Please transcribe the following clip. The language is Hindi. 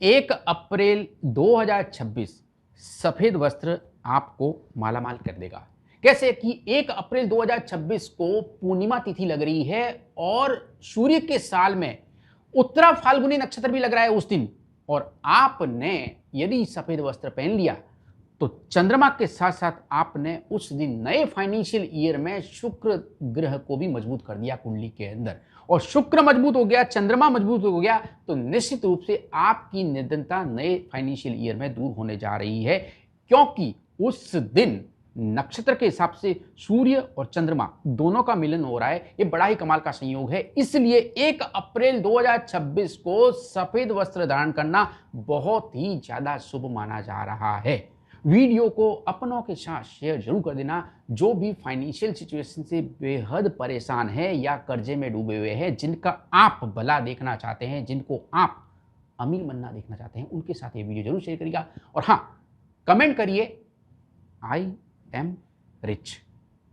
1 अप्रैल 2026 सफेद वस्त्र आपको मालामाल कर देगा। कैसे कि 1 अप्रैल 2026 को पूर्णिमा तिथि लग रही है और सूर्य के साल में उत्तरा फाल्गुनी नक्षत्र भी लग रहा है उस दिन। और आपने यदि सफेद वस्त्र पहन लिया तो चंद्रमा के साथ साथ आपने उस दिन नए फाइनेंशियल ईयर में शुक्र ग्रह को भी मजबूत कर दिया कुंडली के अंदर। और शुक्र मजबूत हो गया, चंद्रमा मजबूत हो गया, तो निश्चित रूप से आपकी निर्धनता नए फाइनेंशियल ईयर में दूर होने जा रही है, क्योंकि उस दिन नक्षत्र के हिसाब से सूर्य और चंद्रमा दोनों का मिलन हो रहा है। ये बड़ा ही कमाल का संयोग है। इसलिए 1 अप्रैल 2026 को सफेद वस्त्र धारण करना बहुत ही ज्यादा शुभ माना जा रहा है। वीडियो को अपनों के साथ शेयर जरूर कर देना जो भी फाइनेंशियल सिचुएशन से बेहद परेशान है या कर्जे में डूबे हुए हैं, जिनका आप भला देखना चाहते हैं, जिनको आप अमीर बनना देखना चाहते हैं, उनके साथ ये वीडियो जरूर शेयर करिएगा। और हाँ, कमेंट करिए आई एम रिच।